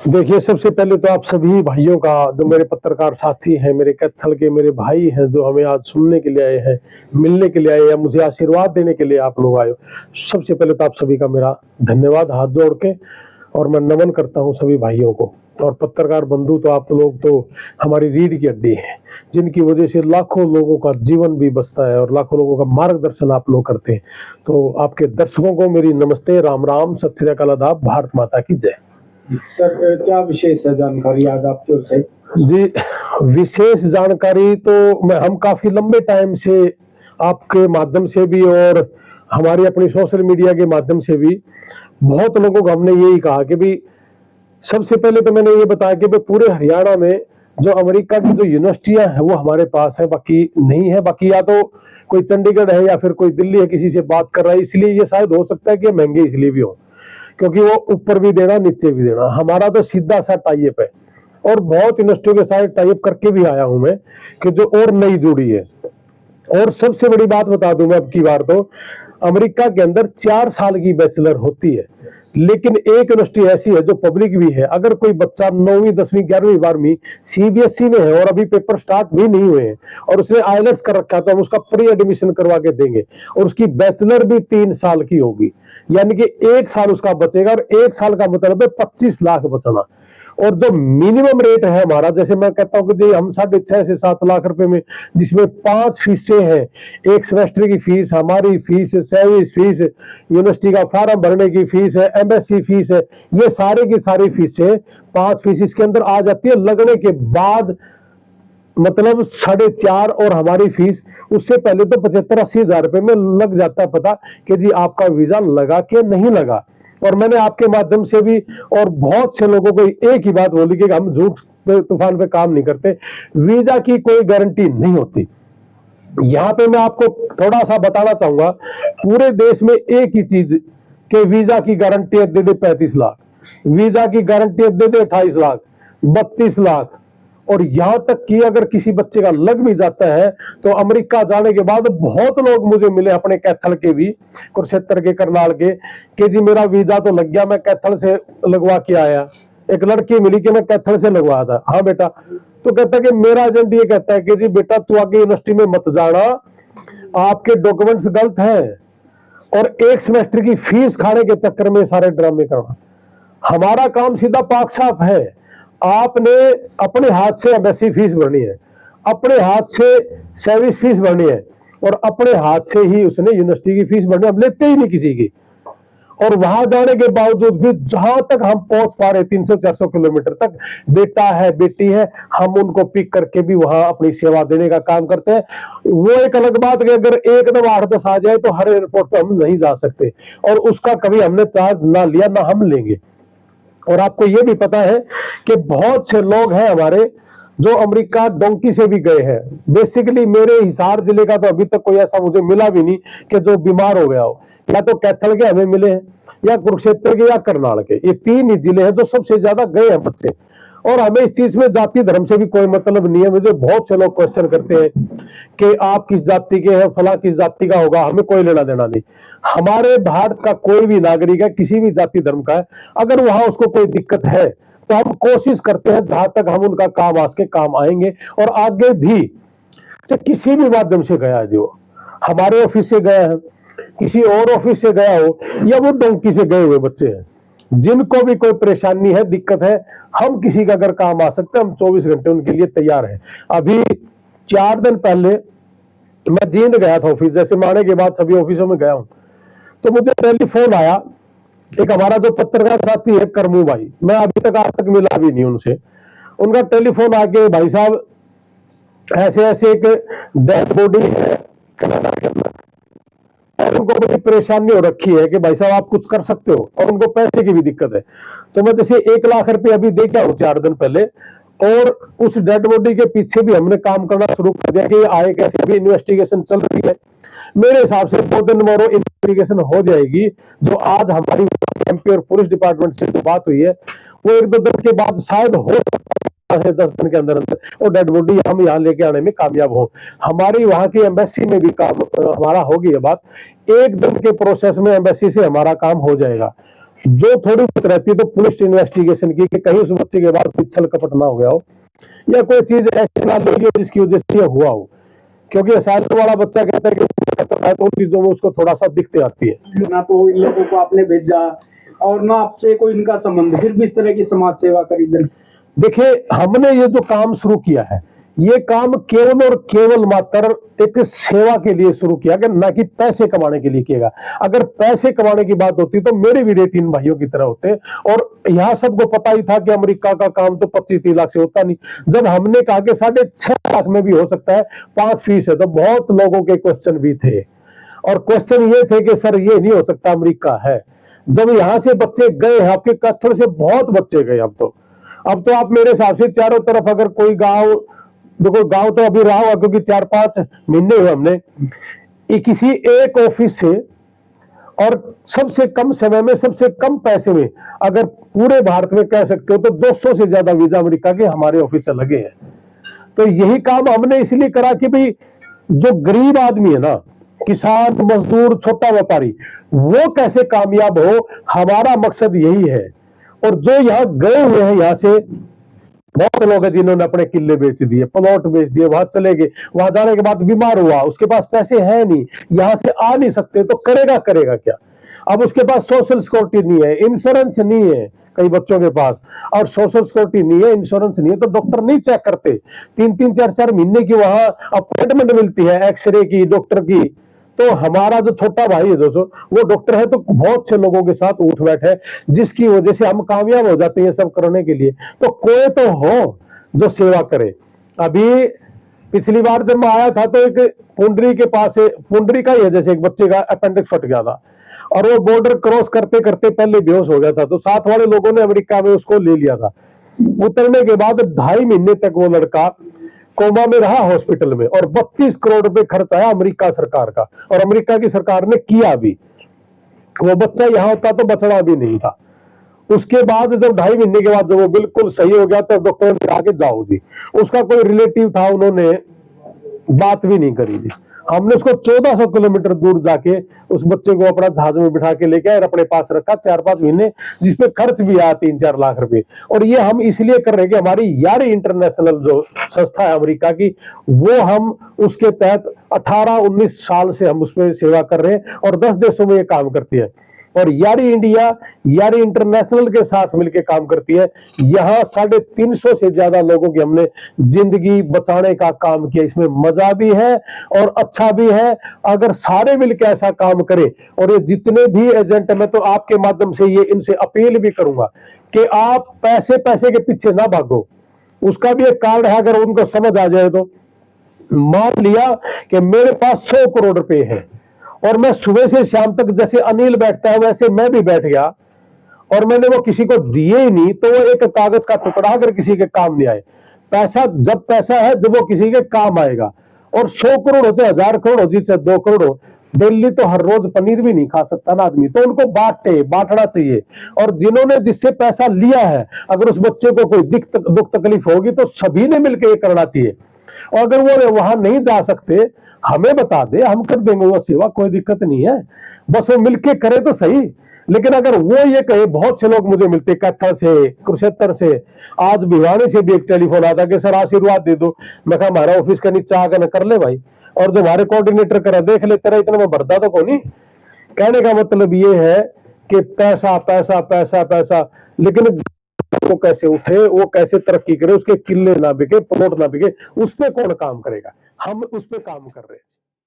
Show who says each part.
Speaker 1: देखिए, सबसे पहले तो आप सभी भाइयों का, जो मेरे पत्रकार साथी हैं, मेरे कैथल के मेरे भाई हैं, जो हमें आज सुनने के लिए आए हैं, मिलने के लिए आए या मुझे आशीर्वाद देने के लिए आप लोग आए हो। सबसे पहले तो आप सभी का मेरा धन्यवाद हाथ जोड़ के, और मैं नमन करता हूँ सभी भाइयों को। और पत्रकार बंधु, तो आप लोग तो हमारी रीढ़ की हड्डी हैं, जिनकी वजह से लाखों लोगों का जीवन भी बचता है और लाखों लोगों का मार्गदर्शन आप लोग करते हैं। तो आपके दर्शकों को मेरी नमस्ते, राम राम, सत श्री अकाल, आदाब, भारत माता की जय।
Speaker 2: सर, क्या विशेष है जानकारी आज आपकी ओर से?
Speaker 1: जी, विशेष जानकारी तो हम काफी लंबे टाइम से आपके माध्यम से भी और हमारी अपनी सोशल मीडिया के माध्यम से भी बहुत लोगों को हमने यही कहा कि भी सबसे पहले तो मैंने ये बताया कि भाई पूरे हरियाणा में जो अमेरिका की जो यूनिवर्सिटियां हैं वो हमारे पास है, बाकी नहीं है। बाकी या तो कोई चंडीगढ़ है या फिर कोई दिल्ली है, किसी से बात कर रहा है, इसलिए ये शायद हो सकता है कि महंगे इसलिए भी हो, क्योंकि वो ऊपर भी देना नीचे भी देना। हमारा तो सीधा सा टाइप है, और बहुत यूनिवर्सिटियों के साथ टाइप करके भी आया हूं मैं, कि जो और नई जुड़ी है। और सबसे बड़ी बात बता दूं मैं, अब की बार तो अमेरिका के अंदर 4 साल की बैचलर होती है, लेकिन एक यूनिवर्सिटी ऐसी है जो पब्लिक भी है। अगर कोई बच्चा 9वीं 10वीं 11वीं 12वीं सीबीएसई में है और अभी पेपर स्टार्ट भी नहीं हुए हैं और उसने आईएलटीएस कर रखा है, तो हम उसका प्री एडमिशन करवा के देंगे, और उसकी बैचलर भी 3 साल की होगी, यानी कि 1 साल उसका बचेगा, और 1 साल का मतलब है 25 लाख बचना। और जो मिनिमम रेट है हमारा, जैसे मैं कहता हूँ कि जी हम 6.5 से 7 लाख रुपए में, जिसमें 5 फीसें हैं, एक सेमेस्टर की फीस, हमारी फीस, सर्विस फीस, यूनिवर्सिटी का फॉर्म भरने की फीस है, एमएससी फीस है, ये सारे की सारी फीसें 5 फीस इसके अंदर आ जाती है। लगने के बाद मतलब 4.5, और हमारी फीस उससे पहले तो 75-80 हजार रुपए में लग जाता है पता कि जी आपका वीजा लगा कि नहीं लगा। और मैंने आपके माध्यम से भी और बहुत से लोगों को एक ही बात बोली कि हम झूठ पे तूफान पे काम नहीं करते, वीजा की कोई गारंटी नहीं होती। यहाँ पे मैं आपको थोड़ा सा बताना चाहूंगा, पूरे देश में एक ही चीज के वीजा की गारंटी दे दे 35 लाख, वीजा की गारंटी दे दे 28 लाख, 32 लाख। और यहां तक कि अगर किसी बच्चे का लग भी जाता है तो अमेरिका जाने के बाद बहुत लोग मुझे मिले, अपने कैथल के भी, कुरुक्षेत्र के, करनाल के, कि जी मेरा वीजा तो लग गया, मैं कैथल से लगवा के आया। एक लड़की मिली कि मैं कैथल से लगवाया था। हाँ बेटा, तो कहता है कि मेरा एजेंट ये कहता है कि जी बेटा तू आगे यूनिवर्सिटी में मत जाना, आपके डॉक्यूमेंट्स गलत हैं, और एक सेमेस्टर की फीस खाने के चक्कर में सारे ड्रामे करना। हमारा काम सीधा पाक साफ है, आपने अपने हाथ से एमएससी फीस भरनी है, अपने हाथ से सर्विस फीस भरनी है, और अपने हाथ से ही उसने यूनिवर्सिटी की फीस भरनी है। हम लेते ही नहीं किसी की। और वहां जाने के बावजूद भी जहां तक हम पहुंच पा रहे 300-400 किलोमीटर तक, बेटा है बेटी है, हम उनको पिक करके भी वहां अपनी सेवा देने का काम करते हैं। वो एक अलग बात कि अगर एकदम 8-10 आ जाए तो हर एयरपोर्ट पे हम नहीं जा सकते, और उसका कभी हमने चार्ज ना लिया ना हम लेंगे। और आपको ये भी पता है कि बहुत से लोग हैं हमारे जो अमेरिका डोंकी से भी गए हैं। बेसिकली मेरे हिसार जिले का तो अभी तक कोई ऐसा मुझे मिला भी नहीं कि जो बीमार हो गया हो, या तो कैथल के हमें मिले हैं, या कुरुक्षेत्र के, या करनाल के। ये 3 ही जिले हैं जो सबसे ज्यादा गए हैं बच्चे। और हमें इस चीज में जाति धर्म से भी कोई मतलब नहीं है। मुझे बहुत से लोग क्वेश्चन करते हैं कि आप किस जाति के हैं, फला किस जाति का होगा, हमें कोई लेना देना नहीं। हमारे भारत का कोई भी नागरिक है, किसी भी जाति धर्म का है, अगर वहां उसको कोई दिक्कत है तो हम कोशिश करते हैं जहां तक हम उनका काम आज के काम आएंगे, और आगे भी चाहे किसी भी माध्यम से गया है, जो हमारे ऑफिस से गया है, किसी और ऑफिस से गया हो, या वो डोंकी से गए हुए बच्चे हैं, जिनको भी कोई परेशानी है, दिक्कत है, हम किसी का अगर काम आ सकते हैं, हम 24 घंटे उनके लिए तैयार हैं। अभी 4 दिन पहले मैं जींद गया था ऑफिस, जैसे माने के बाद सभी ऑफिसों में गया हूं, तो मुझे टेलीफोन आया। एक हमारा जो पत्रकार साथी है करमू भाई, मैं अभी तक आज तक मिला भी नहीं उनसे, उनका टेलीफोन आके, भाई साहब ऐसे ऐसे एक डेड बॉडी है कनाडा के अंदर, और उनको बड़ी परेशानी हो रखी है कि भाई साहब आप कुछ कर सकते हो, और उनको पैसे की भी दिक्कत है। तो मैं जैसे 1 लाख रुपए अभी दे के आऊं 4 दिन पहले, और उस डेड बॉडी के पीछे भी हमने काम करना शुरू कर दिया कि ये आए कैसे। अभी इन्वेस्टिगेशन चल रही है, मेरे हिसाब से 2 दिन में इन्वेस्टिगेशन हो जाएगी। जो आज हमारी एमपी और पुलिस डिपार्टमेंट से जो बात हुई है, वो 1-2 दिन के बाद शायद हो सकता है 10 दिन के अंदर अंदर वो डेड बॉडी हम यहाँ लेके आने में कामयाब हो। हमारी वहां की एम्बेसी में भी काम हमारा होगी ये बात, 1 दिन के प्रोसेस में एम्बेसी से हमारा काम हो जाएगा। जो थोड़ी बहुत रहती है तो पुलिस इन्वेस्टिगेशन की कि कहीं उस बच्चे के बाद कोई छल कपट ना हो गया हो या कोई चीज ऐसी ना लगी हो जिसकी वजह से ये हुआ हो, क्योंकि असाइलम वाला बच्चा कहता है कि तो उन चीजों में उसको थोड़ा सा दिक्कत आती है।
Speaker 2: ना तो इन लोगों को आपने भेजा और ना आपसे कोई इनका संबंध, फिर भी इस तरह की समाज सेवा करी जन।
Speaker 1: देखिए, हमने ये जो काम शुरू किया है, ये काम केवल और केवल मात्र एक सेवा के लिए शुरू किया गया, ना कि पैसे कमाने के लिए किया गया। अगर पैसे कमाने की बात होती तो मेरे भी रेट इन भाइयों की तरह होते, और यहाँ सबको पता ही था कि अमेरिका का काम तो 25-30 लाख से होता नहीं। जब हमने कहा कि 6.5 लाख में भी हो सकता है 5% है, तो बहुत लोगों के क्वेश्चन भी थे, और क्वेश्चन ये थे कि सर ये नहीं हो सकता, अमेरिका है। जब यहाँ से बच्चे गए, आपके कत्थड़ से बहुत बच्चे गए। अब तो आप मेरे हिसाब से चारों तरफ अगर कोई गांव, देखो गांव तो अभी रहा हुआ क्योंकि 4-5 महीने हुए हमने किसी एक ऑफिस से, और सबसे कम समय में सबसे कम पैसे में, अगर पूरे भारत में कह सकते हो तो 200 से ज्यादा वीजा अमेरिका के हमारे ऑफिस से लगे हैं। तो यही काम हमने इसलिए करा कि भाई जो गरीब आदमी है ना, किसान, मजदूर, छोटा व्यापारी, वो कैसे कामयाब हो, हमारा मकसद यही है। और जो यहाँ गए हुए हैं, यहाँ से बहुत लोग हैं जिन्होंने अपने किले बेच दिए, प्लॉट बेच दिए, वहां चले गए, वहां जाने के बाद बीमार हुआ, उसके पास पैसे हैं नहीं, यहाँ से आ नहीं सकते, तो करेगा क्या। अब उसके पास सोशल सिक्योरिटी नहीं है, इंश्योरेंस नहीं है कई बच्चों के पास, और सोशल सिक्योरिटी नहीं है, इंश्योरेंस नहीं है, तो डॉक्टर नहीं चेक करते। 3-3, 4-4 महीने की वहां अपॉइंटमेंट मिलती है, एक्सरे की, डॉक्टर की। तो हमारा जो छोटा भाई है दोस्तों, वो डॉक्टर है, तो बहुत से लोगों के साथ उठ बैठ है, जिसकी वजह से हम कामयाब हो जाते हैं सब करने के लिए। तो कोई तो हो जो सेवा करे। अभी पिछली बार जब मैं आया था तो एक पुंडरी के पास है, पुंडरी का ही है, जैसे एक बच्चे का अपेंडिक्स फट गया था, और वो बॉर्डर क्रॉस करते करते पहले बेहोश हो गया था, तो साथ वाले लोगों ने अमेरिका में उसको ले लिया था। उतरने के बाद 2.5 महीने तक वो लड़का कोमा में रहा हॉस्पिटल में, और 32 करोड़ रुपए खर्च आया अमेरिका सरकार का, और अमेरिका की सरकार ने किया भी। वो बच्चा यहाँ होता तो बचना भी नहीं था। उसके बाद जब 2.5 महीने के बाद जब वो बिल्कुल सही हो गया, तो डॉक्टर ने कहा कि जाओ जी। उसका कोई रिलेटिव था, उन्होंने बात भी नहीं करी थी। हमने उसको 1400 किलोमीटर दूर जाके उस बच्चे को अपना जहाज में बिठा के लेके आए और अपने पास रखा 4-5 महीने, जिसपे खर्च भी आया 3-4 लाख रुपए। और ये हम इसलिए कर रहे हैं कि हमारी यारी इंटरनेशनल जो संस्था है अमेरिका की, वो हम उसके तहत 18-19 साल से हम उसमें सेवा कर रहे हैं, और 10 देशों में ये काम करती है। और यारी इंडिया, यारी इंटरनेशनल के साथ मिलकर काम करती है। यहाँ 350 से ज्यादा लोगों की हमने जिंदगी बचाने का काम किया। इसमें मजा भी है और अच्छा भी है। अगर सारे मिलकर ऐसा काम करें, और ये जितने भी एजेंट हैं, मैं तो आपके माध्यम से ये इनसे अपील भी करूंगा कि आप पैसे के पीछे ना भागो। उसका भी एक कारण है, अगर उनको समझ आ जाए तो। मान लिया कि मेरे पास 100 करोड़ रुपए है, और मैं सुबह से शाम तक जैसे अनिल बैठता है वैसे मैं भी बैठ गया, और मैंने वो किसी को दिए ही नहीं, तो वो एक कागज का टुकड़ा अगर किसी के काम नहीं आए। पैसा जब पैसा है, जब वो किसी के काम आएगा। और 100 करोड़ हो चाहे 1000 करोड़ हो, चाहे 2 करोड़ हो, दिल्ली तो हर रोज पनीर भी नहीं खा सकता ना आदमी, तो उनको बांटना चाहिए। और जिन्होंने जिससे पैसा लिया है, अगर उस बच्चे को कोई दुख तकलीफ होगी तो सभी ने मिलकर ये करना चाहिए। और अगर वो वहां नहीं जा सकते, हमें बता दे, हम कर देंगे वो सेवा, कोई दिक्कत नहीं है। बस वो मिलके करे तो सही। लेकिन अगर वो ये कहे, बहुत से लोग मुझे मिलते कत्था से, कुरुक्षेत्र से, आज भिवानी से भी एक टेलीफोन आता कि सर आशीर्वाद दे दो। मैं कहा हमारा ऑफिस का नीचे आकर न कर ले भाई, और जो हमारे कोऑर्डिनेटर करा देख ले, तेरा इतना मैं भरता तो कौन। कहने का मतलब ये है कि पैसा पैसा पैसा पैसा, लेकिन वो कैसे उठे, वो कैसे तरक्की करे, उसके किले ना बिके, प्लॉट ना बिके, उस पर कौन काम करेगा। हम उस पर काम कर रहे हैं।